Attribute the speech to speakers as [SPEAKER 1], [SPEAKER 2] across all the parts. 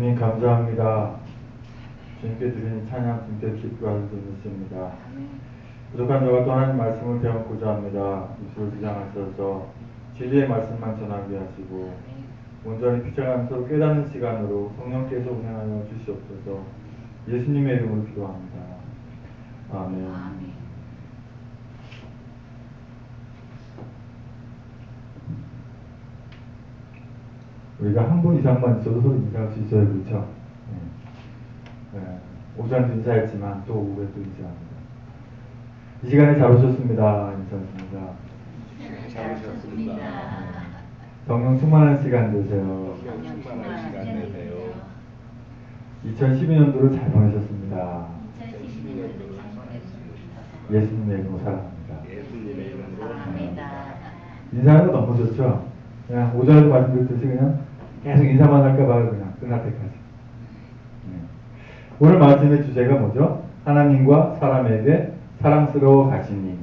[SPEAKER 1] 주님 감사합니다. 주님께 드리는 찬양 주님께 기뻐하는 주님입니다. 부족한 저가 또 하나님 말씀을 배우고자 합니다. 입술을 주장하셔서 진리의 말씀만 전하게 하시고 온전히 피차간 서로 깨닫는 시간으로 성령께서 운행하여 주시옵소서. 예수님의 이름으로 기도합니다. 아멘. 우리가 한 분 이상만 있어도 서로 인사할 수 있어야 그렇죠? 오전도 인사했지만 또 오후에 또 인사합니다. 이 시간에 잘 오셨습니다. 인사드립니다.
[SPEAKER 2] 잘 오셨습니다.
[SPEAKER 1] 성령 충만한 시간 되세요.
[SPEAKER 2] 성령 충만한 시간 되세요.
[SPEAKER 1] 2012년도를 잘 보내셨습니다.
[SPEAKER 2] 2012년도를 잘 보냈습니다.
[SPEAKER 1] 예수님의 이름으로 사랑합니다.
[SPEAKER 2] 예수님의 이름으로 사랑합니다.
[SPEAKER 1] 인사하는 거 너무 좋죠? 그냥 오전에도 말씀드렸듯이 그냥 계속 인사만 할까봐요. 그냥 끝날 때까지. 오늘 말씀의 주제가 뭐죠? 하나님과 사람에게 사랑스러워 가시니.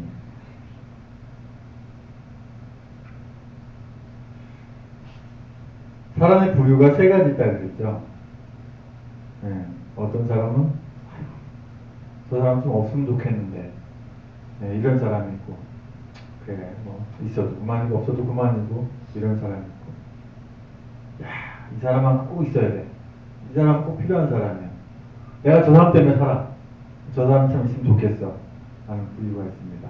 [SPEAKER 1] 사람의 부류가 세 가지 있다 그랬죠? 어떤 사람은 저 사람 좀 없으면 좋겠는데 이런 사람이 있고, 그래 뭐 있어도 그만이고 없어도 그만이고 이런 사람이 있고, 이 사람은 꼭 있어야 돼. 이 사람은 꼭 필요한 사람이야. 내가 저 사람 때문에 살아. 저 사람 참 있으면 좋겠어. 하는 부류가 있습니다.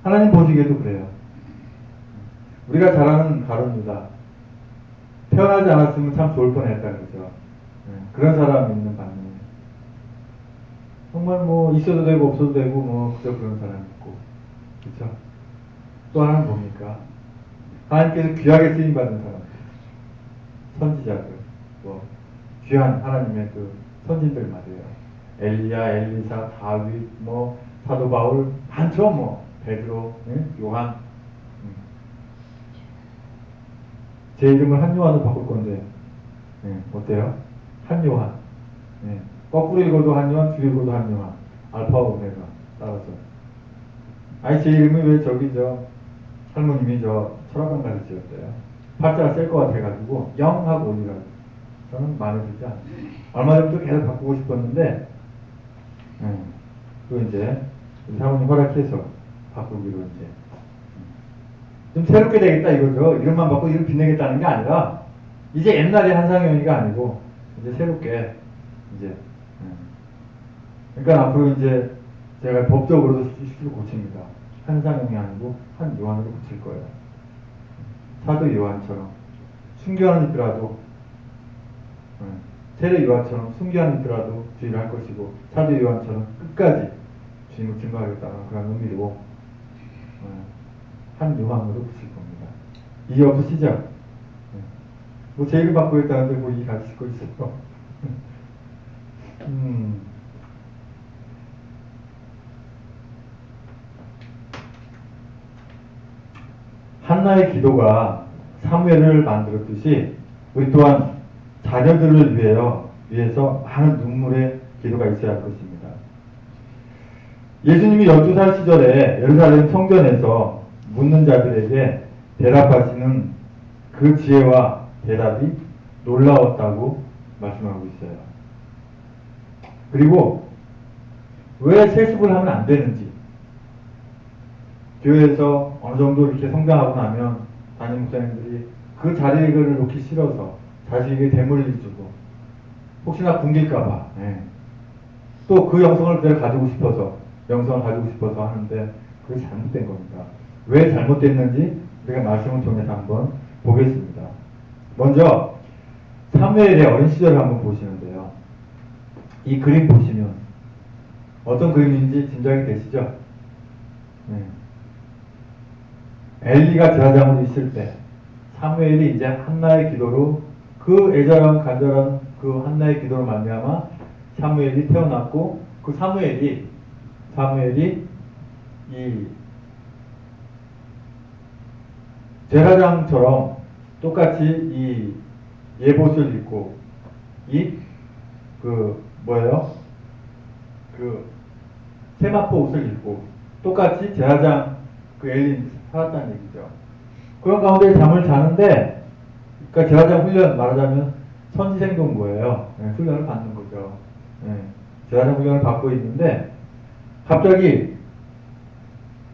[SPEAKER 1] 하나님 보시기에도 그래요. 우리가 잘 아는 가룟 유다. 태어나지 않았으면 참 좋을 뻔했다 그러죠. 그런 사람이 있는 반면에 정말 뭐 있어도 되고 없어도 되고 뭐 그저 그런 사람이 있고, 그렇죠? 또 하나는 뭡니까? 하나님께서 귀하게 쓰임 받은 사람, 선지자들, 뭐 귀한 하나님의 그 선진들 말이에요. 엘리야, 엘리사, 다윗, 뭐 사도 바울 많죠. 뭐 베드로, 요한. 제 이름을 한요한으로 바꿀 건데 어때요? 한요한. 거꾸로 읽어도 한요한, 뒤로 읽어도 한요한. 알파 오메가 따라서. 아니 제 이름이 왜 저기 할머님이 철학관 가르치셨대요. 팔자가 셀 것 같아가지고 영 하고 올리라고. 저는 마음에 들지 않아요. 얼마 전부터 계속 바꾸고 싶었는데 또 이제 사모님 허락해서 바꾸기로 이제 좀 새롭게 되겠다 이거죠. 이름만 바꾸고 이름 빛내겠다는 게 아니라 이제 옛날의 한상현이가 아니고 이제 새롭게 이제 그러니까 앞으로 이제 제가 법적으로도 수식을 고칩니다. 한상현이 아니고 한요한으로 고칠 거예요. 사도 요한처럼 순교하는 있더라도 세례 요한처럼 순교하는 있더라도 주의를 할 것이고, 사도 요한처럼 끝까지 주님을 증거하겠다는 그런 의미로 한 요한으로 붙일 겁니다. 이해 없으시죠? 뭐 제 이름 바꾸겠다는데 뭐 이해 가실 거 있어요? 한나의 기도가 사무엘을 만들었듯이 우리 또한 자녀들을 위해서 많은 눈물의 기도가 있어야 할 것입니다. 예수님이 12살 시절에 예루살렘 성전에서 묻는 자들에게 대답하시는 그 지혜와 대답이 놀라웠다고 말씀하고 있어요. 그리고 왜 세습을 하면 안 되는지, 교회에서 어느 정도 이렇게 성장하고 나면 담임 목사님들이 그 자리를 놓기 싫어서 자식에게 대물림 주고 혹시나 굶길까봐 또 그 영성을 그대로 가지고 싶어서 하는데 그게 잘못된 겁니다. 왜 잘못됐는지 우리가 말씀을 통해서 한번 보겠습니다. 먼저 사무엘의 어린 시절을 한번 보시는데요. 이 그림 보시면 어떤 그림인지 짐작이 되시죠? 엘리가 제사장으로 있을 때 사무엘이 이제 한나의 기도로 그 애절한 간절한 그 한나의 기도로 말미암아 사무엘이 태어났고, 그 사무엘이 이 제사장처럼 똑같이 이 예봇을 입고 세마포 옷을 입고 똑같이 제사장 그 엘리 살았다는 얘기죠. 그런 가운데 잠을 자는데, 그러니까 제사장 훈련 말하자면 선지생동부예요. 예, 훈련을 받는 거죠. 예, 제사장 훈련을 받고 있는데 갑자기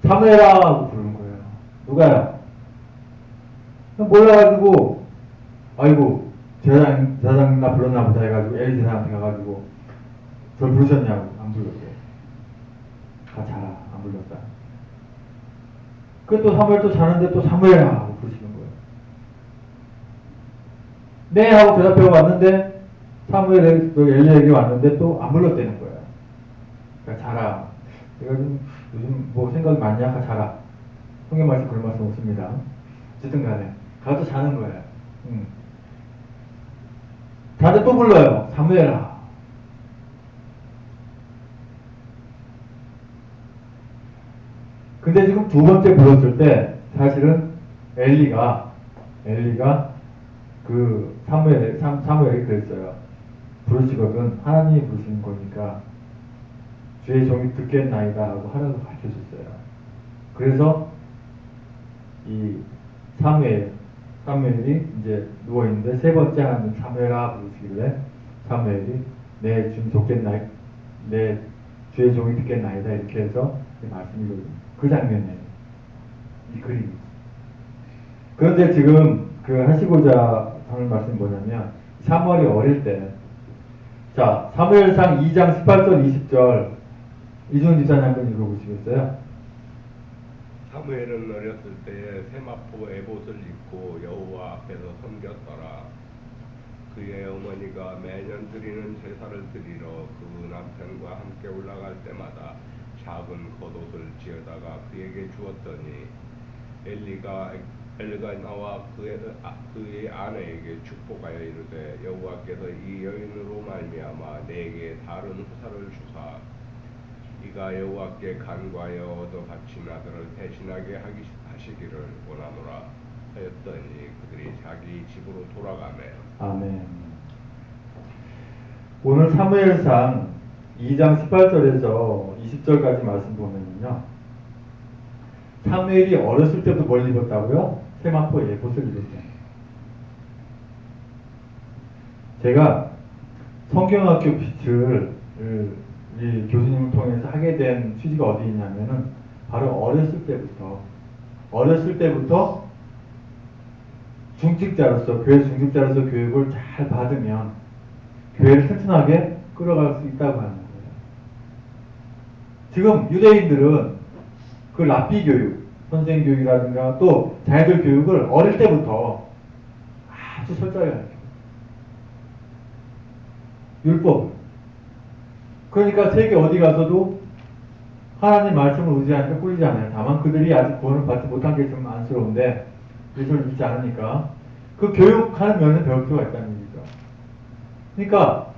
[SPEAKER 1] 사무엘아 하고 부르는 거예요. 누가요? 몰라가지고 아이고 제사장 나 불렀나 보다 해가지고 엘리 제사장한테 가가지고 저를 부르셨냐고. 안 불렀대. 자라. 안 불렀다. 그 또 사무엘 또 자는데 또 사무엘아 하고 부르시는 거예요. 네 하고 대답하고 왔는데 사무엘이 엘리에게 왔는데 또 안 불렀다는 거예요. 그러니까 자라. 내가 요즘 뭐 생각이 많냐? 자라. 성경 말씀 그런 말씀 없습니다. 어쨌든 간에 가서 자는 거예요. 자는데 또 불러요. 사무엘아. 근데 지금 두 번째 불렀을 때 사실은 엘리가 그 사무엘이 그랬어요. 부르시거든 하나님이 부르시는 거니까 주의 종이 듣겠나이다 하고 하나도 밝혀줬어요. 그래서 이 사무엘이 이제 누워있는데 세 번째 하나님 사무엘아 부르시길래 사무엘이 내 주님 돕겠나이 내 주의 종이 듣겠나이다 이렇게 해서 말씀이거든요. 그 장면이에요. 이 그림. 그런데 지금 그 하시고자 하는 말씀이 뭐냐면 사무엘이 어릴 때 자 사무엘상 2장 18절 20절 이준 집사님 한번 읽어보시겠어요?
[SPEAKER 3] 사무엘은 어렸을 때에 세마포 에봇을 입고 여호와 앞에서 섬겼더라. 그의 어머니가 매년 드리는 제사를 드리러 그 남편과 함께 올라갈 때마다 작은 겉옷을 지어다가 그에게 주었더니 엘리가 나와 그의 아내에게 축복하여 이르되 여호와께서 이 여인으로 말미암아 내게 다른 후사를 주사 이가 여호와께 간과하여 얻어 바친 아들을 대신하게 하시기를 원하노라 하였더니 그들이 자기 집으로 돌아가매.
[SPEAKER 1] 아멘. 오늘 사무엘상 2장 18절에서 20절까지 말씀 보면요. 사무엘이 어렸을 때부터 뭘 입었다고요? 세마포 에봇을 입었대요. 제가 성경학교 빛을 이 교수님을 통해서 하게 된 취지가 어디 있냐면은 바로 어렸을 때부터 중직자로서 교회 중직자로서 교육을 잘 받으면 교회를 튼튼하게 끌어갈 수 있다고 하는 거예요. 지금 유대인들은 그 랍비 교육, 선생 교육이라든가 또 자녀들 교육을 어릴 때부터 아주 철저하게 가르쳐요. 율법. 그러니까 세계 어디 가서도 하나님 말씀을 의지하니까 꿀리지 않아요. 다만 그들이 아직 구원을 받지 못한 게 좀 안쓰러운데 예수를 믿지 않으니까 그 교육하는 면에서 배울 필요가 있다는 얘기죠. 그러니까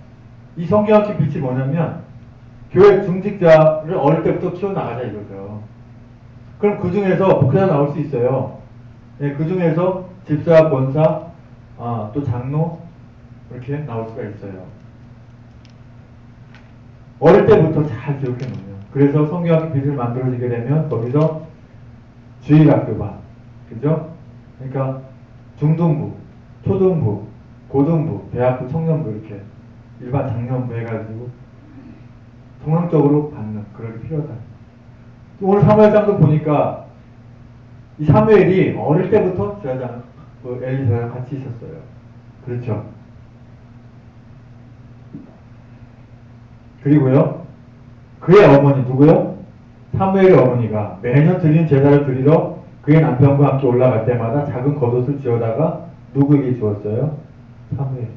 [SPEAKER 1] 이 성경학교 빛이 뭐냐면 교회 중직자를 어릴 때부터 키워나가자 이거죠. 그럼 그 중에서 목회자 나올 수 있어요. 네, 그 중에서 집사, 권사, 또 장로 이렇게 나올 수가 있어요. 어릴 때부터 잘 기억해 놓으면. 그래서 성경학교 빛을 만들어지게 되면 거기서 주일학교반, 그죠? 그러니까 중등부, 초등부, 고등부, 대학부, 청년부 이렇게 일반 장년부 해가지고 통합적으로 받는 그럴 필요하다. 오늘 사무엘상도 보니까 이 사무엘이 어릴 때부터 제사장, 엘리 제사장 같이 있었어요. 그렇죠? 그리고요, 그의 어머니 누구요? 사무엘의 어머니가 매년 드린 제사를 드리러 그의 남편과 함께 올라갈 때마다 작은 겉옷을 지어다가 누구에게 주었어요? 사무엘.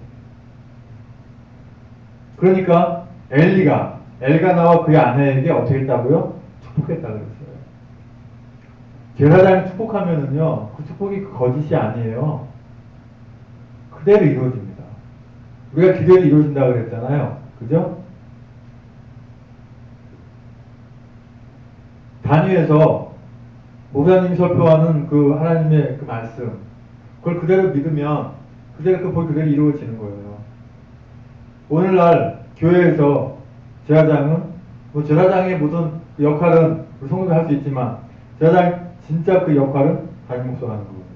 [SPEAKER 1] 그러니까 엘가나와 그의 아내에게 어떻게 했다고요? 축복했다 그랬어요. 제사장이 축복하면은요, 그 축복이 거짓이 아니에요. 그대로 이루어집니다. 우리가 기대로 이루어진다 그랬잖아요. 그죠? 단위에서 목사님이 설교하는 그 하나님의 그 말씀, 그걸 그대로 믿으면 그대로 그대로 이루어지는 거예요. 오늘날 교회에서 제사장은 제사장의 모든 역할은 성도가 할 수 있지만 제사장 진짜 그 역할은 담임 목사가 하는 거거든요.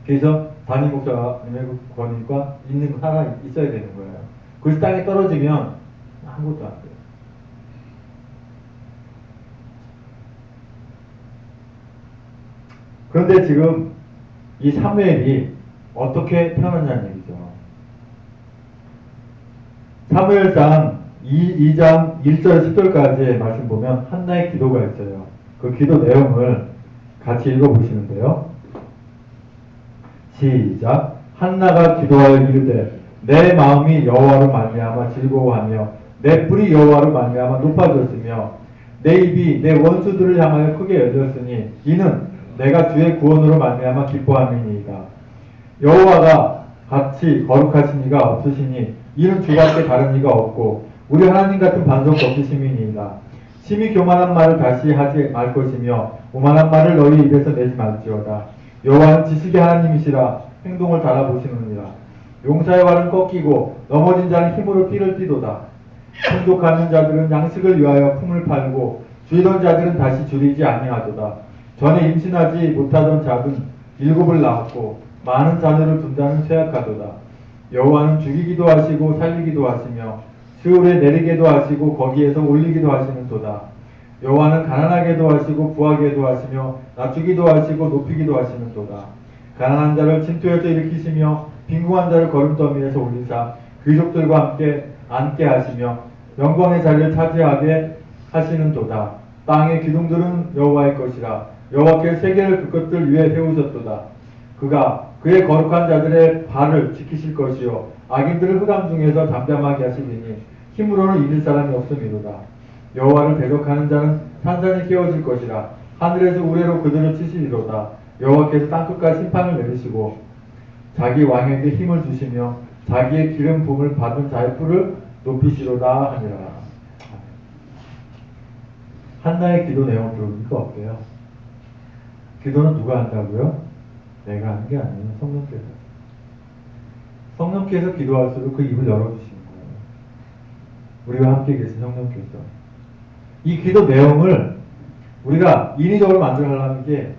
[SPEAKER 1] 그래서 담임 목사님의 그 권위가 살아 있어야 되는 거예요. 그것이 땅에 떨어지면 아무것도 안 돼요. 그런데 지금 이 사무엘이 어떻게 태어났냐는 얘기죠. 사무엘상 2장 1절 10절까지의 말씀 보면 한나의 기도가 있어요. 그 기도 내용을 같이 읽어보시는데요. 시작. 한나가 기도하여 이르되 내 마음이 여호와로 말미암아 즐거워하며 내 뿔이 여호와로 말미암아 높아졌으며 내 입이 내 원수들을 향하여 크게 열렸으니 이는 내가 주의 구원으로 말미암아 기뻐함이니이다. 여호와가 같이 거룩하신 이가 없으시니 이는 주밖에 다른 이가 없고 우리 하나님 같은 반석도 없으심이니이다. 심히 교만한 말을 다시 하지 말 것이며 오만한 말을 너희 입에서 내지 말지어다. 여호와는 지식의 하나님이시라 행동을 달아보시느니라. 용사의 발은 꺾이고 넘어진 자는 힘으로 띠를 띠도다. 풍족하는 자들은 양식을 위하여 품을 팔고 줄이던 자들은 다시 줄이지 아니하도다. 전에 임신하지 못하던 자는 7을 낳았고 많은 자녀를 둔 자는 쇠약하도다. 여호와는 죽이기도 하시고 살리기도 하시며 스올에 내리게도 하시고 거기에서 올리기도 하시는도다. 여호와는 가난하게도 하시고 부하게도 하시며 낮추기도 하시고 높이기도 하시는도다. 가난한 자를 진토에서 일으키시며 빈궁한 자를 거름더미에서 올리사 귀족들과 함께 앉게 하시며 영광의 자리를 차지하게 하시는도다. 땅의 기둥들은 여호와의 것이라. 여호와께서 세계를 그 것들 위에 세우셨도다. 그가 그의 거룩한 자들의 발을 지키실 것이요 악인들을 흑암 중에서 잠잠하게 하시리니 힘으로는 이길 사람이 없음이로다. 여호와를 대적하는 자는 산산이 깨어질 것이라. 하늘에서 우레로 그들을 치시리로다. 여호와께서 땅끝까지 심판을 내리시고 자기 왕에게 힘을 주시며 자기의 기름 부음을 받은 자의 뿔을 높이시로다 하니라. 한나의 기도 내용 들어보니까 어때요? 기도는 누가 한다고요? 내가 하는 게 아니에요. 성령께서. 성령께서 기도할수록 그 입을 열어주시는 거예요. 우리와 함께 계신 성령께서. 이 기도 내용을 우리가 인위적으로 만들어가려는 게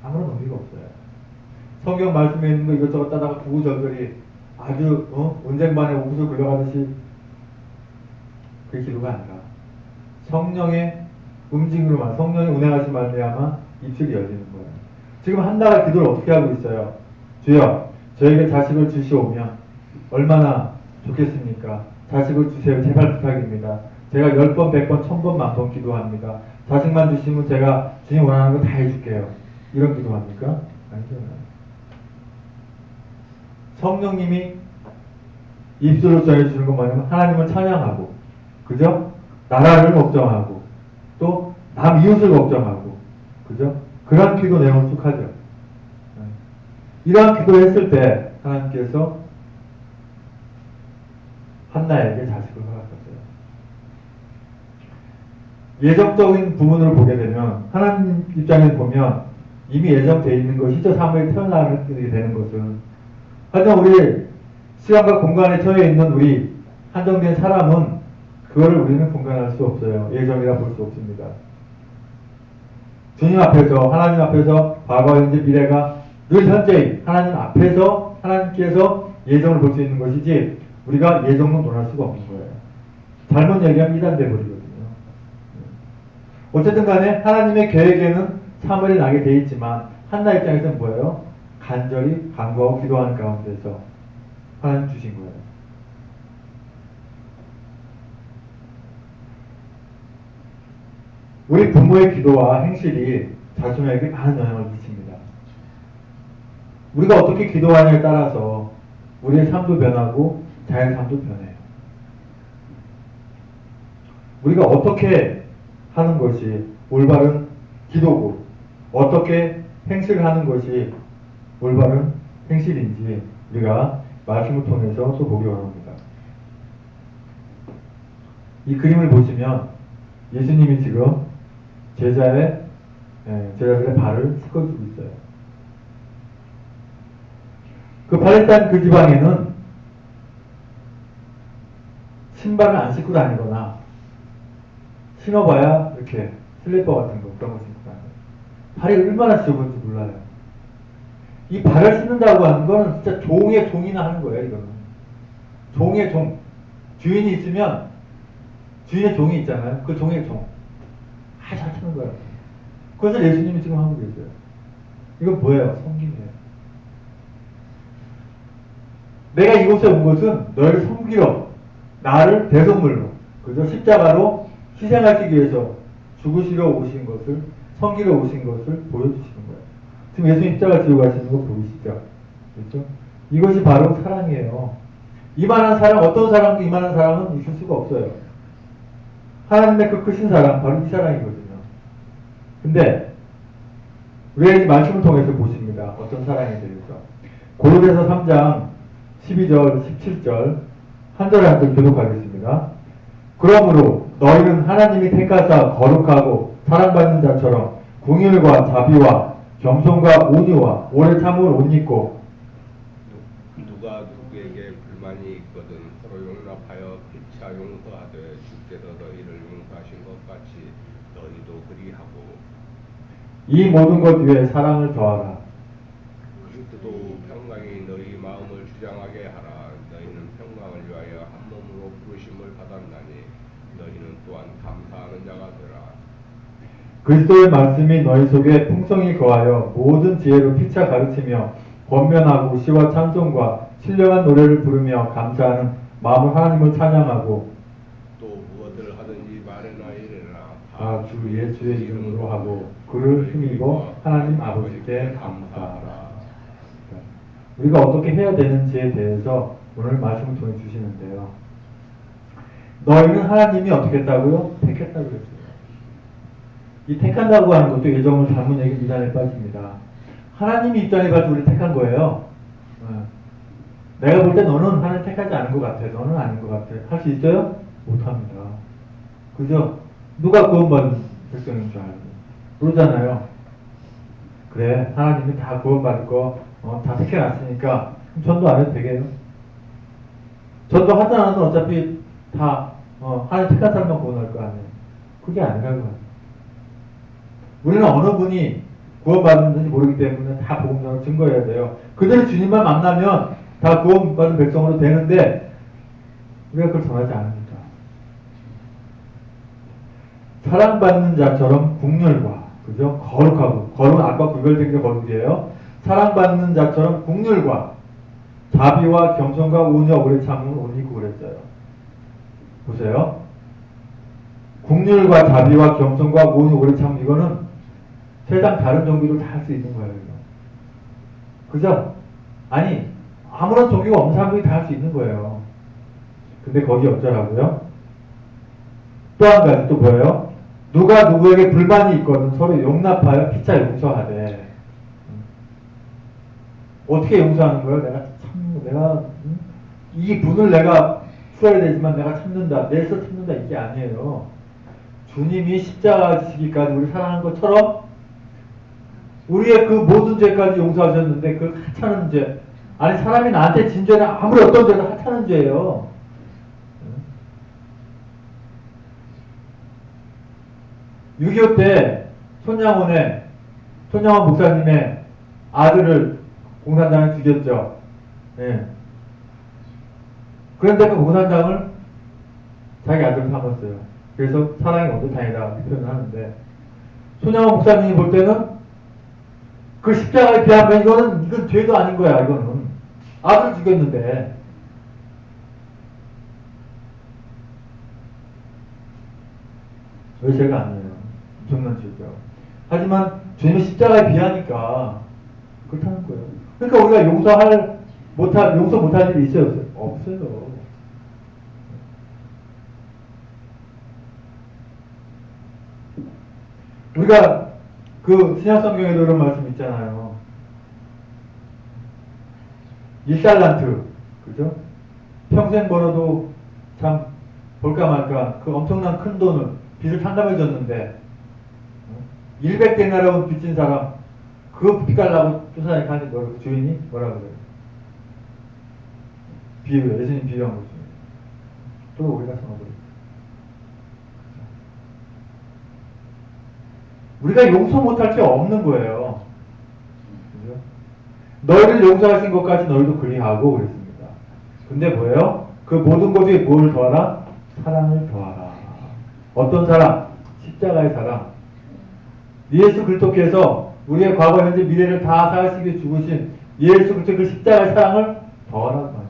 [SPEAKER 1] 아무런 의미가 없어요. 성경 말씀에 있는 거 이것저것 따다가 구구절절히 아주 은쟁반에 옥수수 굴려가듯이 그게 기도가 아니라 성령의 움직임으로만 성령의 운행하신 말미암아 입술이 열리는 거예요. 지금 한나가 기도를 어떻게 하고 있어요? 주여 저에게 자식을 주시오면 얼마나 좋겠습니까? 자식을 주세요. 제발 부탁입니다. 제가 10번, 100번, 1000번, 10,000번 기도합니다. 자식만 주시면 제가 주님 원하는 거 다 해줄게요. 이런 기도합니까? 아니죠. 성령님이 입술로 전해주는 것만으로 하나님을 찬양하고, 그죠? 나라를 걱정하고, 또 남 이웃을 걱정하고, 그죠? 그러한 기도 내용을 쭉 하죠. 이러한 기도했을 때 하나님께서 한나에게 자식을 허락하세요. 예정적인 부분을 보게 되면 하나님 입장에서 보면 이미 예정되어 있는 것이죠. 사무엘이 태어나게 되는 것은. 하지만 우리 시간과 공간에 처해 있는 우리 한정된 사람은 그거를 우리는 공간할 수 없어요. 예정이라 볼 수 없습니다. 주님 앞에서 하나님 앞에서 과거 현재 미래가 늘 현재인 하나님 앞에서 하나님께서 예정을 볼 수 있는 것이지 우리가 예정은 논할 수가 없는 거예요. 잘못 얘기하면 이단돼 버리거든요. 어쨌든 간에 하나님의 계획에는 사무엘이 나게 돼 있지만 한나 입장에서는 뭐예요? 간절히 간구하고 기도하는 가운데서 하나님 주신 거예요. 우리 부모의 기도와 행실이 자손에게 많은 영향을 미칩니다. 우리가 어떻게 기도하냐에 따라서 우리의 삶도 변하고 자의 삶도 변해요. 우리가 어떻게 하는 것이 올바른 기도고 어떻게 행실을 하는 것이 올바른 행실인지 우리가 말씀을 통해서 또 보기 원합니다. 이 그림을 보시면 예수님이 지금 제자들의 발을 씻어주고 있어요. 그 팔레스타인 그 지방에는 신발을 안 신고 다니거나 신어봐야 이렇게 슬리퍼 같은 거 그런 거 신고 다녀요. 발이 얼마나 좁은지 몰라요. 이 발을 씻는다고 하는 거는 진짜 종의 종이나 하는 거예요, 이거는. 종의 종. 주인이 있으면, 주인의 종이 있잖아요. 그 종의 종. 아주 하는 거예요. 그것을 예수님이 지금 하고 계세요. 이건 뭐예요? 섬김이에요. 내가 이곳에 온 것은 너를 섬기러, 나를 대속물로, 그죠? 십자가로 희생하시기 위해서 죽으시러 오신 것을, 섬기러 오신 것을 보여주시는 거예요. 지금 예수님 십자가 지고 가시는 거 보이시죠? 그렇죠? 이것이 바로 사랑이에요. 이만한 사랑, 어떤 사랑도 이만한 사랑은 있을 수가 없어요. 하나님의 그 크신 사랑, 바로 이 사랑이거든요. 근데 우리가 이 말씀을 통해서 보십니다. 어떤 사랑에 대해서. 고린도서 3장 12절, 17절 한 절 한 절 교독하겠습니다. 그러므로 너희는 하나님이 택하사 거룩하고 사랑받는 자처럼 궁율과 자비와 겸손과 온유와 오래 참음을 옷 입고
[SPEAKER 3] 누가 누구에게 불만이 있거든 서로 용납하여 피차 용서하되 주께서 너희를 용서하신 것 같이 너희도 그리하고
[SPEAKER 1] 이 모든 것 위에 사랑을 더하라.
[SPEAKER 3] 그리스도도 평강이 너희 마음을 주장하게 하라. 너희는 평강을 위하여 한 몸으로 부르심을 받았나니 너희는 또한 감사하는 자가 되라.
[SPEAKER 1] 그리스도의 말씀이 너희 속에 풍성히 거하여 모든 지혜로 피차 가르치며 권면하고 시와 찬송과 신령한 노래를 부르며 감사하는 마음으로 하나님을 찬양하고
[SPEAKER 3] 또 무엇을 하든지 말이나 이래라
[SPEAKER 1] 다 주 예수의 이름으로 하고 그를 힘입어 하나님 아버지께 감사하라. 우리가 어떻게 해야 되는지에 대해서 오늘 말씀을 통해 주시는데요. 너희는 하나님이 어떻게 했다고요? 택했다고 그랬어요. 이 택한다고 하는 것도 예정을 잘못 얘기 미단에 빠집니다. 하나님이 입장에 가지고 우리 택한 거예요. 내가 볼 때 너는 하나님 택하지 않은 것 같아. 너는 아닌 것 같아. 할 수 있어요? 못합니다. 그죠? 누가 구원받은 백성인 줄 알고. 그러잖아요. 그래, 하나님이 다 구원받을 거, 다 택해놨으니까, 전도 안 해도 되게요. 전도 하든 안 하든 어차피 다, 하나님 택한 사람만 구원할 거 아니에요. 그게 아니라고 하죠. 우리는 어느 분이 구원받는지 모르기 때문에 다 복음적으로 증거해야 돼요. 그들이 주님만 만나면 다 구원받은 백성으로 되는데, 우리가 그걸 전하지 않습니다. 사랑받는 자처럼 국률과, 그죠? 거룩하고, 거룩은 아까 구별된 게 거룩이에요. 사랑받는 자처럼 국률과, 자비와 겸손과 온유와 오래 참음을 옷 입고 그랬어요. 보세요. 국률과 자비와 겸손과 온유 오래 참음, 이거는 세상 다른 종교도 다 할 수 있는 거예요. 이거. 그죠? 아니, 아무런 종교가 없는 사람들이 다 할 수 있는 거예요. 근데 거기 어쩌라고요? 또 한 가지 또 뭐예요? 누가 누구에게 불만이 있거든 서로 용납하여 피차 용서하되. 어떻게 용서하는 거예요? 이 분을 내가 풀어야 되지만 내가 참는다. 내서 참는다. 이게 아니에요. 주님이 십자가 지기까지 우리 사랑한 것처럼 우리의 그 모든 죄까지 용서하셨는데 그 하찮은 죄. 아니 사람이 나한테 진 죄는 아무리 어떤 죄도 하찮은 죄예요. 6.25 때 손양원 목사님의 아들을 공산당에 죽였죠. 예. 그런데 그 공산당을 자기 아들로 삼았어요. 그래서 사랑의 원조탄이다 표현을 하는데 손양원 목사님이 볼 때는 그 십자가에 비하면 이건 죄도 아닌 거야. 이거는 아들 죽였는데 왜 죄가 아니에요? 엄청난 죄죠. 하지만 주님의 십자가에 비하니까 그렇다는 거예요. 그러니까 우리가 용서 못할 일이 있어요? 없어요. 우리가 그 신약성경에도 이런 말씀 있잖아요. 1달란트, 그죠? 평생 벌어도 참 볼까 말까 그 엄청난 큰 돈을 빚을 탕감해 줬는데 100데나리온 빚진 사람 그 빚 갚으려고 쫓아다니 가는 거 주인이 뭐라 그래요? 비유예요. 예수님 비유한 거죠. 또 우리가 생각해요. 우리가 용서 못할 게 없는 거예요. 그죠? 너희를 용서하신 것 같이 너희도 그리하고 그랬습니다. 근데 뭐예요? 그 모든 것 중에 뭘 더하라? 사랑을 더하라. 어떤 사랑? 십자가의 사랑. 예수 그리스도께서 우리의 과거, 현재, 미래를 다 사하시기 죽으신 예수 그리스도 그 십자가의 사랑을 더하라고 하는 거예요.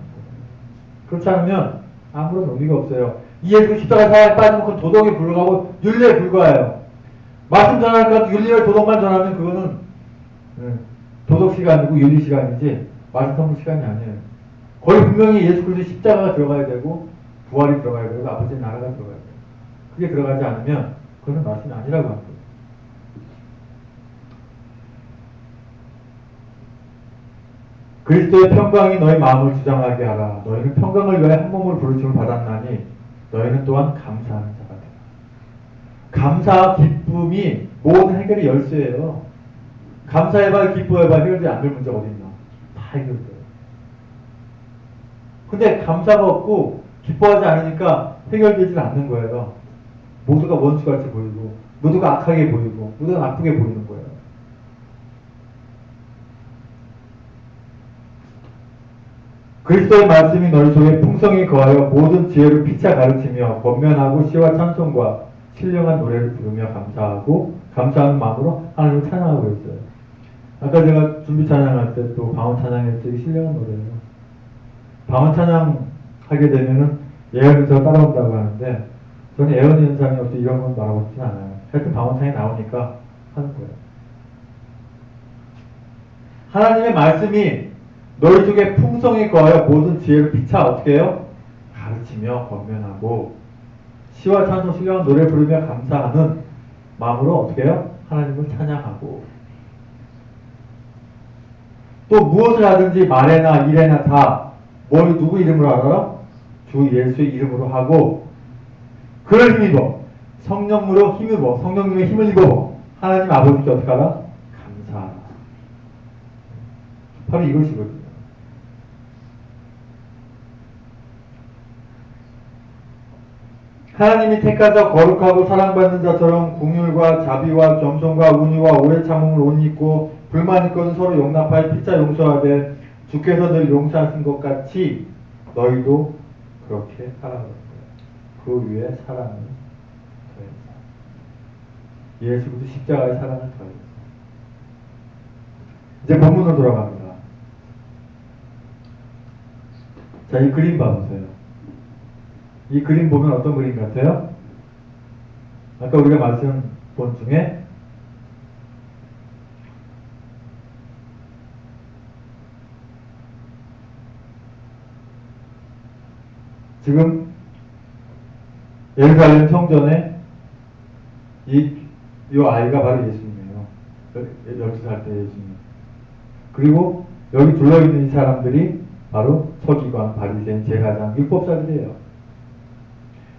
[SPEAKER 1] 그렇지 않으면 아무런 의미가 없어요. 이 예수 십자가의 사랑에 빠지면 그건 도덕에 불과하고 윤리에 불과해요. 말씀 전하니까 윤리와 도덕만 전하면 그거는 도덕 시간이고 윤리 시간이지 말씀 선물 시간이 아니에요. 거기 분명히 예수 그리스도 십자가가 들어가야 되고 부활이 들어가야 되고 아버지의 나라가 들어가야 돼요. 그게 들어가지 않으면 그것은 말씀이 아니라고 하는 거예요. 그리스도의 평강이 너희 마음을 주장하게 하라. 너희는 평강을 위하여 한 몸으로 부르심을 받았나니 너희는 또한 감사하는 자가 되라. 감사와 기쁨이 모든 해결의 열쇠예요. 감사해봐, 기뻐해봐, 해결되지 않을 문제가 어디 있나? 다 해결돼요. 근데 감사가 없고 기뻐하지 않으니까 해결되지 않는 거예요. 모두가 원수같이 보이고 모두가 악하게 보이고 모두가 나쁘게 보이는 거예요. 그리스도의 말씀이 너희 속에 풍성히 거하여 모든 지혜를 피차 가르치며 권면하고 시와 찬송과 신령한 노래를 부르며 감사하는 마음으로 하나님을 찬양하고 있어요. 아까 제가 준비 찬양할 때 또 방언 찬양했죠. 신령한 노래예요. 방언 찬양하게 되면은 예언 현상이 따라온다고 하는데 저는 예언 현상이 없이 이런 건 말하고 싶진 않아요. 하여튼 방언 찬양이 나오니까 하는 거예요. 하나님의 말씀이 너희 속에 풍성히 거하여 모든 지혜를 피차 어떻게 해요? 가르치며 권면하고 시와 찬송 신령한 노래 부르며 감사하는 마음으로 어떻게 해요? 하나님을 찬양하고 또 무엇을 하든지 말에나 일에나 다 뭘 누구 이름으로 하라? 주 예수의 이름으로 하고 그를 힘입어 성령으로 힘입어 성령님의 힘을 입어 하나님 아버지께 어떻게 하라? 감사하라. 바로 이것이거든요. 하나님이 택하사 거룩하고 사랑받는 자처럼 긍휼과 자비와 겸손과 온유와 오래 참음을 옷 입고 불만 있거든 서로 용납하여 피차 용서하되 주께서 늘 용서하신 것 같이 너희도 그렇게 하라는 거예요. 그 위에 사랑을 더해서 예수 그리스도 십자가의 사랑을 더해서 이제 본문으로 돌아갑니다. 자, 이 그림 봐보세요. 이 그림 보면 어떤 그림 같아요? 아까 우리가 말씀 본 중에 지금 예루살렘 성전에 이 아이가 바로 예수님이에요. 12살 때 예수님. 그리고 여기 둘러있는 이 사람들이 바로 서기관, 바리새인, 제사장, 율법사들이에요.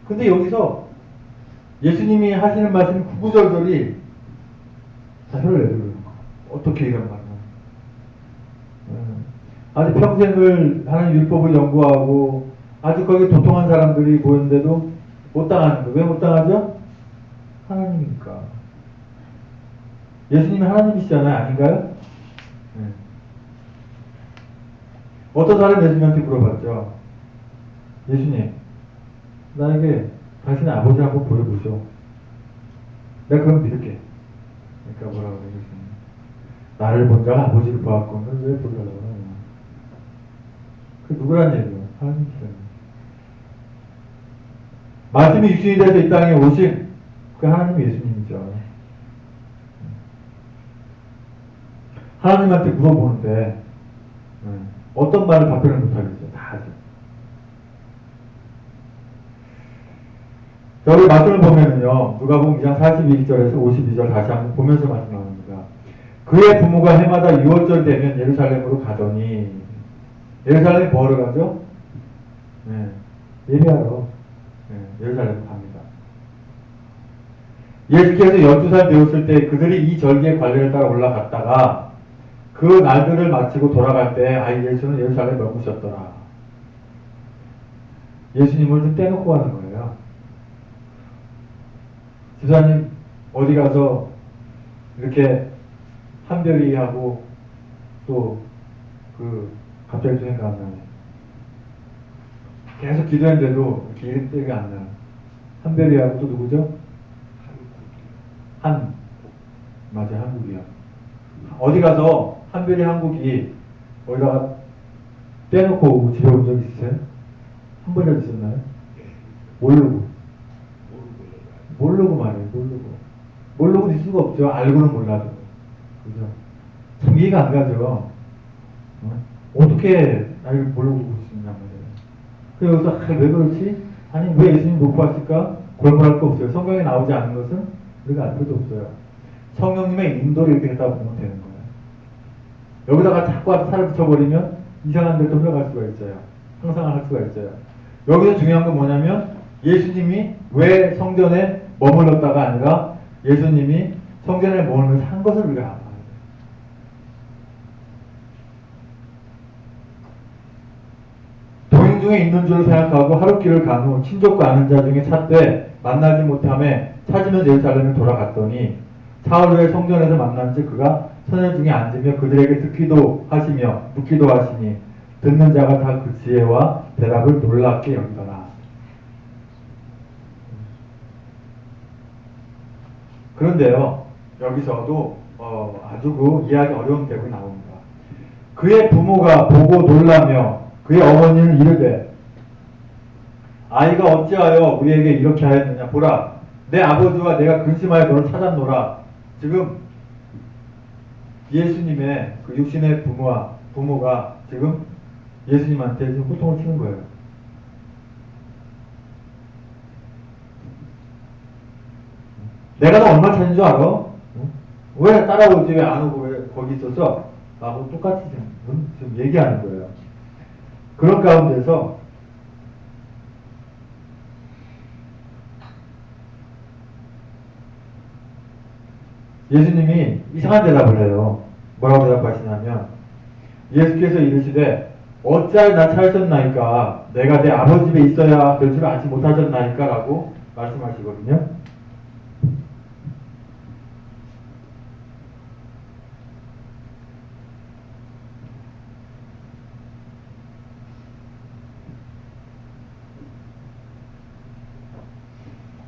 [SPEAKER 1] 근데 여기서 예수님이 하시는 말씀이 구구절절이 다 혀를 내두르는 거. 어떻게 이런 말을 아주 평생을 하는 율법을 연구하고 아주 거기 도통한 사람들이 보이는데도 못 당하는 거. 왜 못 당하죠? 하나님이니까. 예수님이 하나님이시잖아요. 아닌가요? 네. 어떤 사람이 예수님한테 물어봤죠. 예수님, 나에게 당신의 아버지 한번 보여보죠. 내가 그럼 믿을게. 그러니까 뭐라고 그래요? 예수님. 나를 본 자가 아버지를 보았거늘 왜 보려고 하냐. 그 누구란 얘기예요? 하나님이시잖아요. 말씀이 육신이 돼서 이 땅에 오신 그 하나님이 예수님이죠. 하나님한테 물어보는데 어떤 말을 답변을 못하겠어요. 다 하죠. 자, 우리 말씀을 보면은요, 누가복음 2장 41절에서 52절 다시 한번 보면서 말씀합니다. 그의 부모가 해마다 6월절 되면 예루살렘으로 가더니, 예루살렘 뭐하러 가죠? 예배하러 예루살렘으로 갑니다. 예수께서 12살 되었을 때 그들이 이 절기의 관례를 따라 올라갔다가 그 날들을 마치고 돌아갈 때 예수는 예루살렘에 머무셨더라. 예수님을 좀 떼놓고 가는 거예요. 집사님 어디 가서 이렇게 한별이하고 또 갑자기 또 생각 안 나네. 계속 기도했는데도 이렇게 이름 때가 안 나요. 한별이하고 또 누구죠? 맞아요, 한국이요. 어디 가서 한별이 한국이 어디다가 떼놓고 집에 온 적 있으세요? 한 번이라도 있었나요? 모르고 말이에요. 모르고 있을 수가 없죠. 알고는 몰라도. 그죠? 참 이해가 안 가죠. 어떻게 알고 모르고 있었냐 말이에요. 그래서 왜 그렇지? 아니 왜 예수님 못 봤을까? 골몰할 거 없어요. 성경에 나오지 않은 것은 우리가 알 필요도 없어요. 성령님의 인도를 이렇게 했다고 보면 되는 거예요. 여기다가 자꾸 살을 붙여버리면 이상한 데도 흘러갈 수가 있어요. 항상 할 수가 있어요. 여기서 중요한 건 뭐냐면 예수님이 왜 성전에 머물렀다가 아니라 예수님이 성전에 머물면서 한 것을 우리가 알아야 돼요. 동행 중에 있는 줄 생각하고 하룻길을 간 후 친족과 아는 자 중에 찾되 만나지 못함에 찾으면 예루살렘에 돌아갔더니 사흘 후에 성전에서 만난즉 그가 선열 중에 앉으며 그들에게 듣기도 하시며 묻기도 하시니 듣는 자가 다 그 지혜와 대답을 놀랍게 여기더라. 그런데요, 여기서도 아주 그 이해하기 어려운 대목이 나옵니다. 그의 부모가 보고 놀라며 그의 어머니는 이르되 아이가 어찌하여 우리에게 이렇게 하였느냐 보라 내 아버지와 내가 근심하여 너를 찾았노라. 지금 예수님의 그 육신의 부모가 지금 예수님한테 지금 호통을 치는 거예요. 내가 너 얼마 찾은 줄 알아? 왜 따라오지 왜 안 오고 왜 거기 있어서? 라고 똑같이 지금 얘기하는 거예요. 그런 가운데서 예수님이 이상한 대답을 해요. 뭐라고 대답하시냐면 예수께서 이르시되 어찌하여 나 찾으셨나이까 내가 내 아버지 집에 있어야 될 줄 알지 못하셨나이까 라고 말씀하시거든요.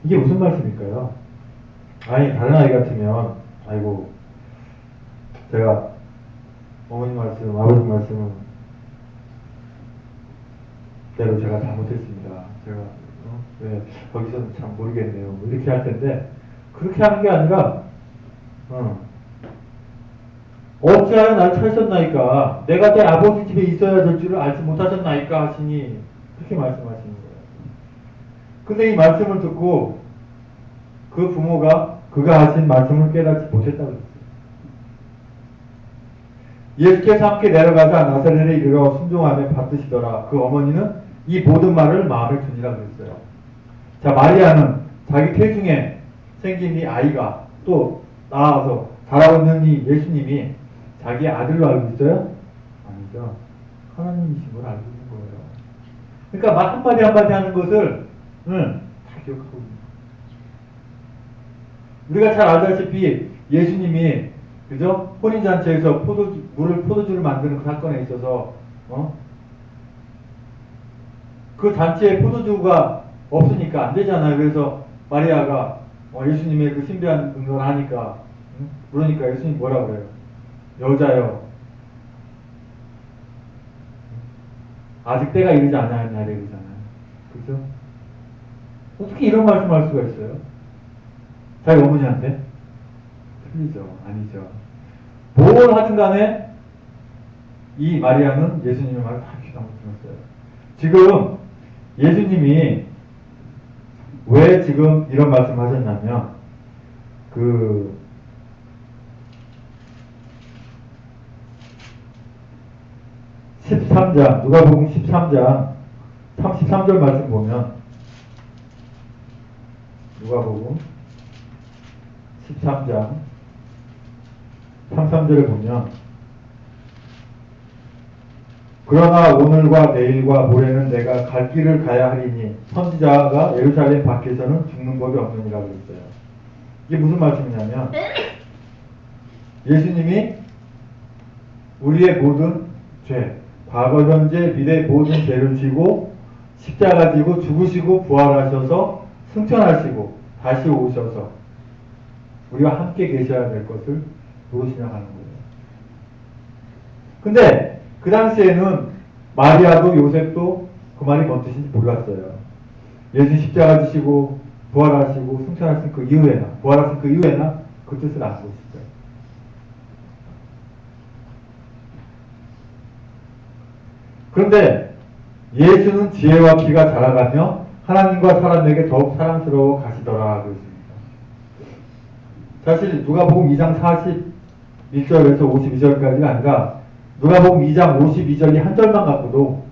[SPEAKER 1] 이게 무슨 말씀일까요? 아니 다른 아이 같으면 아이고 제가 어머니 말씀 아버지 말씀은 대로 제가 잘못했습니다. 제가 왜 거기서는 참 모르겠네요. 뭐 이렇게 할 텐데 그렇게 하는 게 아니라 어찌하여 날 찾으셨나이까 내가 내 아버지 집에 있어야 될 줄을 알지 못하셨나이까 하시니 그렇게 말씀하시는 거예요. 근데 이 말씀을 듣고 그 부모가 그가 하신 말씀을 깨닫지 못했다고 했어요. 예수께서 함께 내려가자 나사렛에 이르러 순종하며 받드시더라. 그 어머니는 이 모든 말을 마음에 두니라 그랬어요. 자, 마리아는 자기 태중에 생긴 이 아이가 또 나와서 자라고 있는 이 예수님이 자기 아들로 알고 있어요? 아니죠. 하나님이신 걸 알고 있는 거예요. 그러니까 말 한마디 한마디 하는 것을 다 기억하고 있는 거예요. 우리가 잘 알다시피 예수님이 그죠? 혼인잔치에서 포도주를 만드는 그 사건에 있어서 그 잔치에 포도주가 없으니까 안 되잖아요. 그래서 마리아가 예수님의 그 신비한 응답을 하니까 그러니까 예수님 뭐라 그래요? 여자여 아직 때가 이르지 않았냐 이러잖아요. 그죠? 어떻게 이런 말씀할 수가 있어요? 자기 어머니한테? 틀리죠. 아니죠. 뭘 하든 간에 이 마리아는 예수님의 말을 다 귀담아 들었어요. 지금 예수님이 왜 지금 이런 말씀을 하셨냐면 그 13장 누가복음 13장 33절 말씀 보면 누가복음 13장 33절을 보면 그러나 오늘과 내일과 모레는 내가 갈 길을 가야 하리니 선지자가 예루살렘 밖에서는 죽는 법이 없느니라 그랬어요. 이게 무슨 말씀이냐면 예수님이 우리의 모든 죄, 과거, 현재, 미래 모든 죄를 지고 십자가 지고 죽으시고 부활하셔서 승천하시고 다시 오셔서 우리와 함께 계셔야 될 것을 무엇이냐 하는 거예요. 근데 그 당시에는 마리아도 요셉도 그 말이 뭔 뜻인지 몰랐어요. 예수 십자가 지시고 부활하시고 승천하신 그 이후에나 부활하신 그 이후에나 그 뜻을 알고 있어요. 그런데 예수는 지혜와 키가 자라가며 하나님과 사람에게 더욱 사랑스러워 가시더라 하고 있습니다. 사실 누가복음 2장 41절에서 52절까지가 아니라 누가복음 2장 52절이 한 절만 갖고도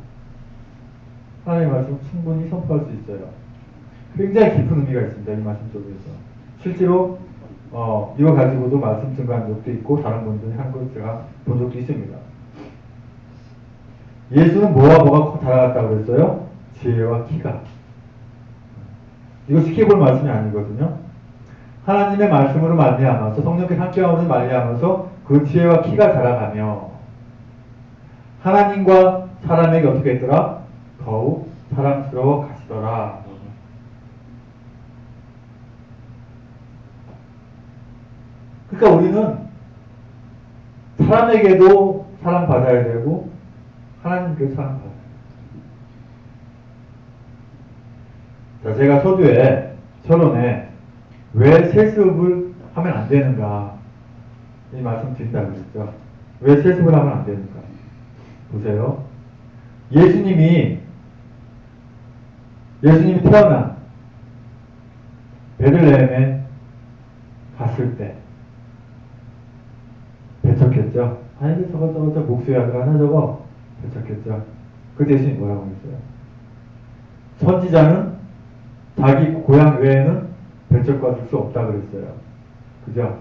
[SPEAKER 1] 하나님의 말씀을 충분히 선포할 수 있어요. 굉장히 깊은 의미가 있습니다. 이 말씀 속에서. 실제로 이거 가지고도 말씀 증거한 적도 있고 다른 분들이 한 걸 제가 본 적도 있습니다. 예수는 뭐가 달아갔다고 그랬어요? 지혜와 키가. 이거 쉽게 볼 말씀이 아니거든요. 하나님의 말씀으로 말미암아서 성령께서 함께하는 말미암아서 그 지혜와 키가 자라가며 하나님과 사람에게 어떻게 했더라? 더욱 사랑스러워 가시더라. 그러니까 우리는 사람에게도 사랑받아야 되고 하나님께서 사랑받아야 돼요. 자, 제가 서론에 왜 세습을 하면 안 되는가 이 말씀 드린다고 그랬죠. 왜 세습을 하면 안 되는가. 보세요. 예수님이 태어난 베들레헴에 갔을 때 배척했죠. 아니 저거 목수의 아들 하나 저거 배척했죠. 그 대신 뭐라고 했어요? 선지자는 자기 고향 외에는 배척받을 수 없다 그랬어요. 그죠?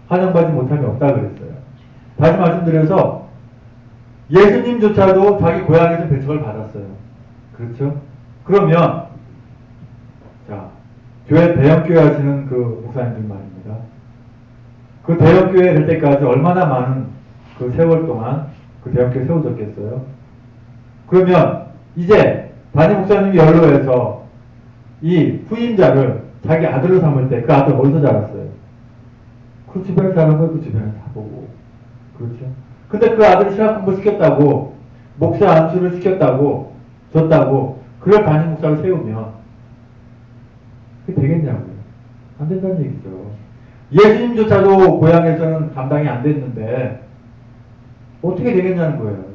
[SPEAKER 1] 환영받지 못함이 없다 그랬어요. 다시 말씀드려서 예수님조차도 자기 고향에서 배척을 받았어요. 그렇죠? 그러면 자, 대형교회 하시는 그 목사님들 말입니다. 그 대형교회 될 때까지 얼마나 많은 그 세월 동안 그 대형교회 세워졌겠어요? 그러면 이제 담임 목사님이 연로해서 이 후임자를 자기 아들로 삼을 때 그 아들 어디서 자랐어요? 그 주변에 자란 걸 그 주변에 다 보고. 그렇죠? 근데 그 아들이 신학 공부 시켰다고, 목사 안수를 시켰다고, 줬다고, 그걸 담임 목사를 세우면, 그게 되겠냐고요? 안 된다는 얘기죠. 예수님조차도 고향에서는 감당이 안 됐는데, 어떻게 되겠냐는 거예요.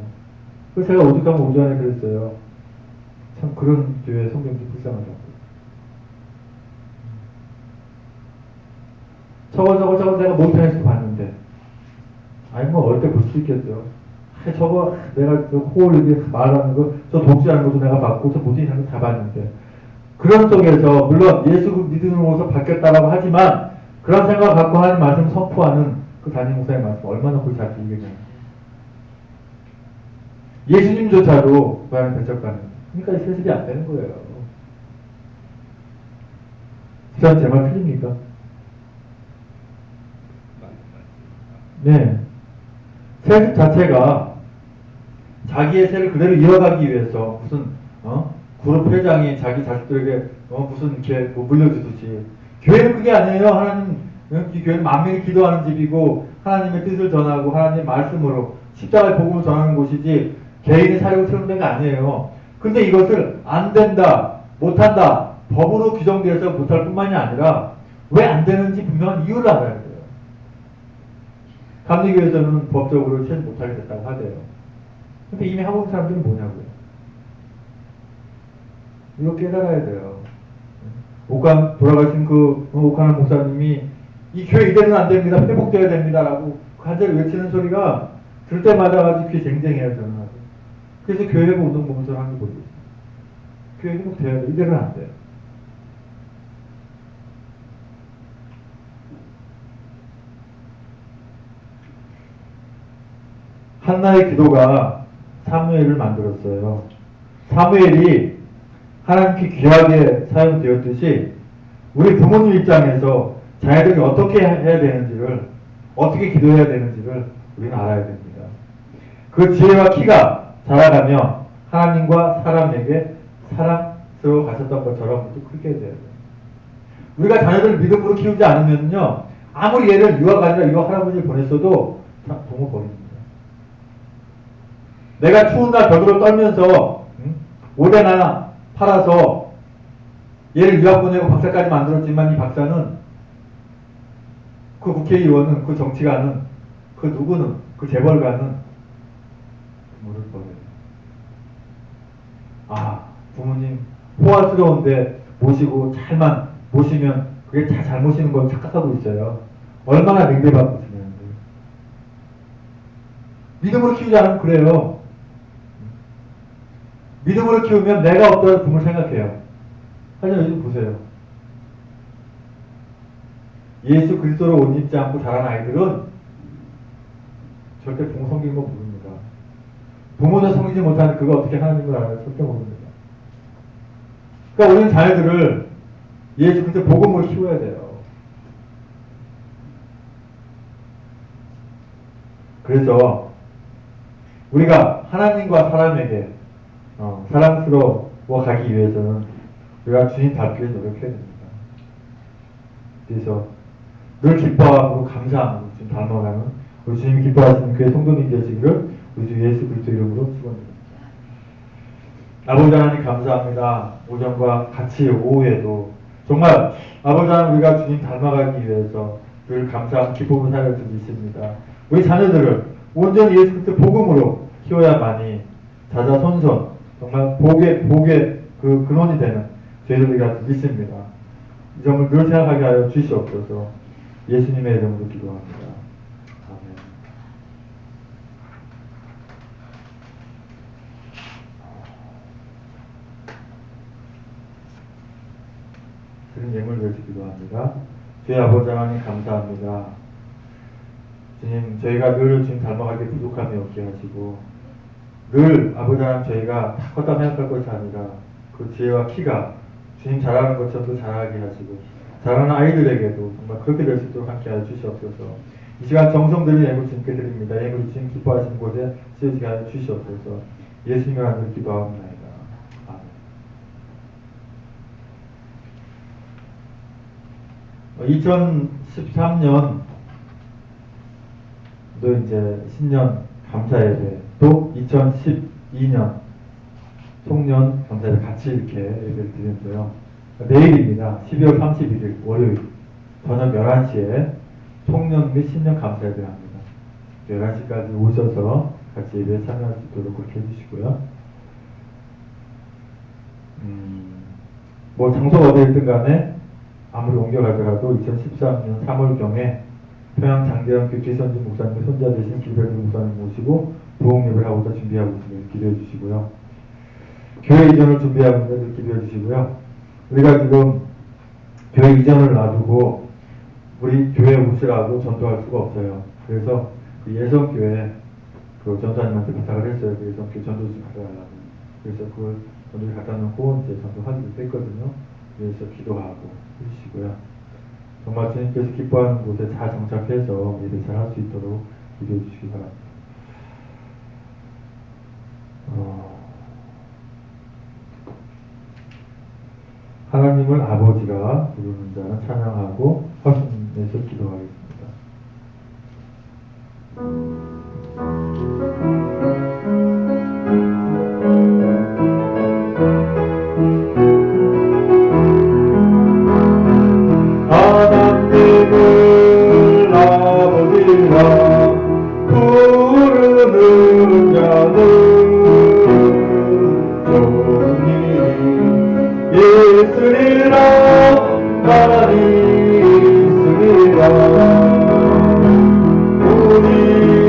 [SPEAKER 1] 그래서 제가 오죽하면 오전에 그랬어요. 참 그런 교회 성경도 불쌍하다고. 저거 내가 모니터에서 봤는데. 아니, 뭐, 어릴 때 볼 수 있겠죠. 저거, 내가 호흡 이렇게 말하는 거, 저 독주하는 것도 내가 봤고, 저 모니터에서 다 봤는데. 그런 속에서, 물론 예수 믿음으로서 바뀌었다라고 하지만, 그런 생각을 갖고 하나님 말씀을 선포하는 그 담임 목사의 말씀, 얼마나 그걸 잘 들리겠냐고. 예수님조차도 고향에 배척받는. 그러니까 이 세습이 안 되는 거예요. 전 제 말 틀립니까? 네. 세습 자체가 자기의 세를 그대로 이어가기 위해서 무슨 그룹 회장이 자기 자식들에게 무슨 이렇게 뭐 물려주듯이 교회는 그게 아니에요. 하나님 이 교회는 만민이 기도하는 집이고 하나님의 뜻을 전하고 하나님의 말씀으로 십자가의 복음을 전하는 곳이지 개인의 사력을 세우는 데가 아니에요. 근데 이것을 안 된다, 못한다, 법으로 규정되어서 못할 뿐만이 아니라 왜 안 되는지 분명한 이유를 알아야 돼요. 감리교에서는 법적으로 채 못하게 됐다고 하대요. 근데 이미 하고 있는 사람들은 뭐냐고요. 이거 깨달아야 돼요. 돌아가신 그 옥하는 목사님이 이 교회 이대로는 안 됩니다. 회복되어야 됩니다라고 간절히 외치는 소리가 들을 때마다 아주 귀에 쟁쟁해요. 저는. 그래서 교회 회복 운동 보면서 하는 게 뭐죠? 교회 회복돼야 돼. 이대로는 안 돼요. 한나의 기도가 사무엘을 만들었어요. 사무엘이 하나님께 귀하게 사용되었듯이 우리 부모님 입장에서 자녀들이 어떻게 해야 되는지를, 어떻게 기도해야 되는지를 우리는 알아야 됩니다. 그 지혜와 키가 자라가며 하나님과 사람에게 사랑스러워 가셨던 것처럼 또 크게 돼야 돼요. 우리가 자녀들을 믿음으로 키우지 않으면요, 아무리 얘를 유학 아니라 유학 할아버지를 보냈어도 부모 버립니다. 내가 추운 날 벽으로 떨면서 오대나 팔아서 얘를 유학 보내고 박사까지 만들었지만 이 박사는, 그 국회의원은, 그 정치가는, 그 누구는, 그 재벌가는 부모를 버려요. 아, 부모님 호화스러운데 모시고 잘만 모시면 그게 잘 모시는 걸 착각하고 있어요. 얼마나 냉대받고 있으면. 믿음으로 키우지 않으면 그래요. 믿음으로 키우면 내가 어떠한 부모를 생각해요. 하지만 요즘 보세요. 예수 그리스도로 옷 입지 않고 자란 아이들은 절대 부모 섬기는 거 모릅니다. 부모도 섬기지 못하는 그거 어떻게 하나님을 알아요? 절대 모릅니다. 그러니까 우리는 자녀들을 예수 그리스도 복음으로 키워야 돼요. 그래서 우리가 하나님과 사람에게 사랑스러워 가기 위해서는 우리가 주님 닮기 위해 노력해야 됩니다. 그래서 늘 기뻐하고 감사함으로 주님 닮아가는 우리 주님이 기뻐하시는 그의 성도님 되시기를 우리 주 예수 그리스도 이름으로 축원드립니다. 아버지 하나님 감사합니다. 오전과 같이 오후에도 정말 아버지 하나님 우리가 주님 닮아가기 위해서 늘 감사하고 기쁨을 살려주고 있습니다. 우리 자녀들을 온전히 예수 그리스도 복음으로 키워야만이 자자손손 정말 복의 그 근원이 되는 저희들이가 믿습니다. 이 점을 늘 생각하게 하여 주시옵소서. 예수님의 이름으로 기도합니다. 아멘. 드린 예물 위해서 기도합니다. 주의 아버지 하나님 감사합니다. 주님, 저희가 늘 주님 닮아가기 부족함이 없게 하시고 늘 아버지 하나님 저희가 다 컸다 생각할 것이 아니라 그 지혜와 키가 주님 잘하는 것처럼 잘하게 하시고 잘하는 아이들에게도 정말 그렇게 될 수 있도록 함께하여 주시옵소서. 이 시간 정성 들인 예물 주님께 드립니다. 예물이 주님 기뻐하시는 곳에 쓰여지게 하여 주시옵소서. 예수님의 이름으로 기도하옵나이다. 아멘. 2013년 또 이제 신년 감사예배, 또 2012년 송년 감사예배 같이 이렇게 예배를 드리는데요. 내일입니다. 12월 31일 월요일 저녁 11시에 송년 및 신년 감사예배를 합니다. 11시까지 오셔서 같이 예배에 참여할 수 있도록 그렇게 해주시고요. 뭐 장소가 어디든 간에 아무리 옮겨가더라도 2013년 3월경에 평양 장대현 교회 기선진 목사님의 손자 되신 길베르 목사님 모시고 부흥 예배를 하고자 준비하고 있습니다. 기도해 주시고요. 교회 이전을 준비하고 있는데 기도해 주시고요. 우리가 지금 교회 이전을 놔두고 우리 교회 오시라고 전도할 수가 없어요. 그래서 그 예성교회 그 전도사님한테 부탁을 했어요. 그 예성교회 전도 좀 가져가려고. 그래서 그걸 전도를 갖다 놓고 이제 전도하기로 했거든요. 그래서 기도하고 해주시고요. 정말 주님께서 기뻐하는 곳에 잘 정착해서 예배 잘 할 수 있도록 기도해 주시기 바랍니다. 하나님을 아버지라 부르는 자는 찬양하고 헌신해서 기도하겠습니다. 하나님을 아버지라 부르는 자는 종이 있으리라 나니 있으리라. 우리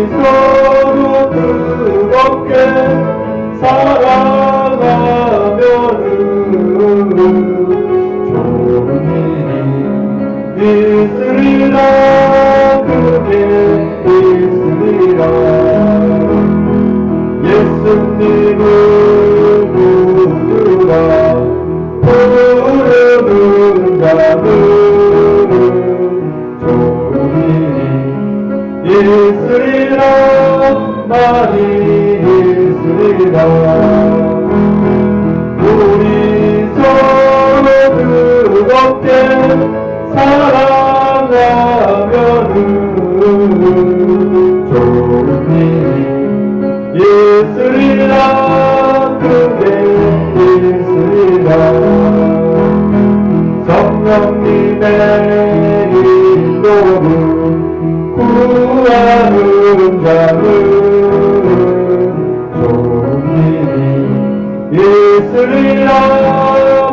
[SPEAKER 1] 서로 뜨겁게 사랑하면은 좋은 일이 있으리라. 그게 있으리라. 예수님을 부르라 부르는 자는 좋은 일이 있으리라. 많이 예수리라. 우리 서로 뜨겁게 사랑하면은 좋은 일이 있으리라. 그게 있으리라. 성령님의 인도로 구하는 자는 좋은 일이 있으리라.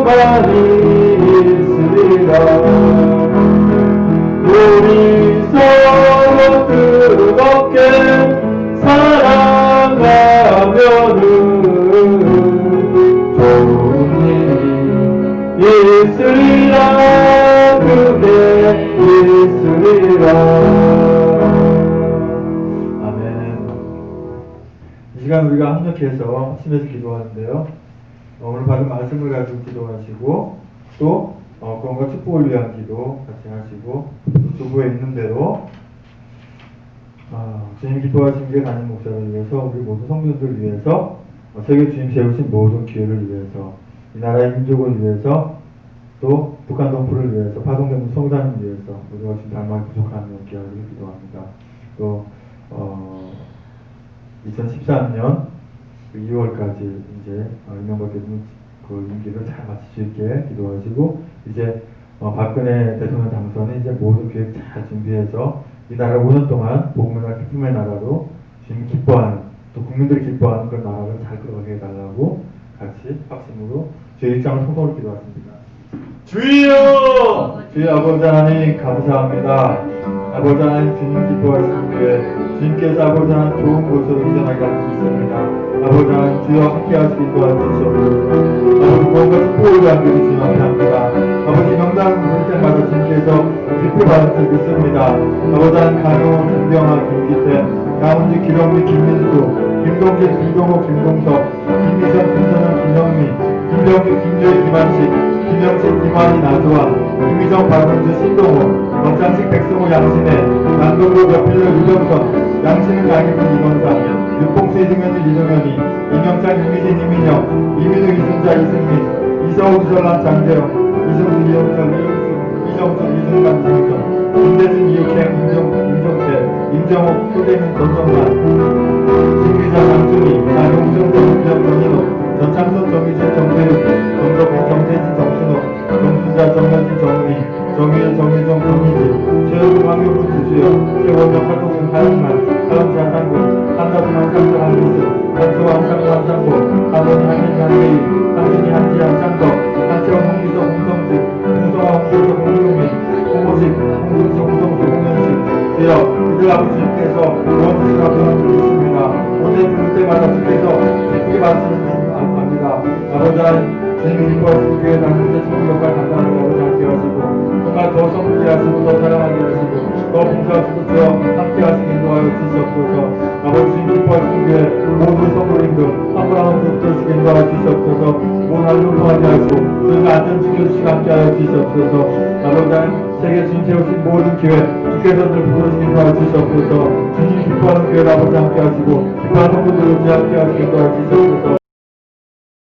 [SPEAKER 1] 많이 있으리라. 우리 서로 뜨겁게 사랑하면은 좋은 일이 있으리라. 그게 있으리라. 아멘. 이 시간 우리가 합력해서 심해서 기도하는데요. 오늘 받은 말씀을 가지고 기도하시고 또 건강 축복을 위한 기도 같이 하시고 또 주부에 있는 대로 주님 기뻐하신 게 담임 목사를 위해서 우리 모든 성도들을 위해서 세계 주님 세우신 모든 기회를 위해서 이 나라의 민족을 위해서 또 북한 동포를 위해서 파송되는 성산을 위해서 우리가 지금 달마이 부족한 기회를 기도합니다. 또 2013년 2월까지 이제 이명박 대통령 그 임기를 잘 마칠 수 있게 기도하시고 이제 박근혜 대통령 당선은 이제 모든 계획 잘 준비해서 이 나라 5년 동안 복음의 나라, 기쁨의 나라로 주님 기뻐하는 또 국민들이 기뻐하는 그런 나라를 잘 끌어가게 해달라고 같이 확신으로 주의 일장을 통성으로 기도하십니다. 주여! 주여 아버지 하나님 감사합니다. 아버지 하나님 주님 기뻐하시는 후에 주님께서 아버지 하나님 좋은 곳으로 이전하게 할 수 있습니다. 아버지 하나님 주여 함께 하시기 도와주시옵소서. 아버지 뭔가 축복을 받기를 주님 앞에 합니다. 아버지 명당 부를 때마다 주님께서 기쁘게 받을 줄 믿습니다. 아버지 하나님 강용원, 김경아, 김기태, 나은지, 기령미, 김민수, 김동길, 김동호, 김동석, 김미선, 김선영, 김영미, 김병규, 김조희, 김한식, 김영식, 김환희, 나수환, 김희정, 박은주, 신동호, 박장식, 백승호, 양신혜, 남동구, 여필려, 유정선, 양신은 강희준, 이건상, 윤봉수, 이승현이, 이동현이, 이명창, 이미진, 이민영, 이민우, 이승자, 이승민, 이서우, 이설란, 장재영, 이승수, 이영철, 이영수, 이정수, 이승관, 이승선, 김대진, 이육행, 임종태, 임정옥, 소대는, 전정만, 김기자, 장준희, 장용준, 정우정, 정인호, 전창선, 정희진, 정태욱, 정석훈, 정태진, 정신호, 정수자, 정현진, 정은희, 정일, 정희정, 정희진, 최영우, 황효부, 주수영, 최원정, 하동훈, 하영만, 하영자, 한국, 한다수만, 상정, 한미수, 한수왕, 상구, 한상고, 한원희, 한현희, 한대희, 한준희, 한지양, 쌍덕, 한채원, 홍기석, 홍성주, 홍성아, 홍보석, 홍경민, 홍호식, 홍준수, 홍성수, 홍현식, 주여 이들 아버지께서 무엇을 앞에만 주셨습니다. 오늘 부를 때마다 주께서 기쁘게 받으시는 줄 압니다. 아버지 하나님 주님이 기뻐하시는 교회 당신의 천국 역할 감당하는 아버지 함께 하시고 정말 더 성불게 하시고 더 사랑하게 하시고 더 봉사하시고 주여 함께 하시기 인도하여 주시옵소서. 아버지 주님 기뻐하시는 교회 모든 성도님들 한 분 한 분 붙들으시고 인도하여 주시옵소서. 모든 하루 통하게 하시고 주님의 안전 지켜주시고 함께 하여 주시옵소서. 아버지 하나님 세계 주님 세우신 모든 교회 주께서 늘 부르시고 인도하여 주시옵소서. 주님 기뻐하는 교회 아버지 함께 하시고 기뻐하는 성도들 함께 하시고 인도하여 주시옵소서.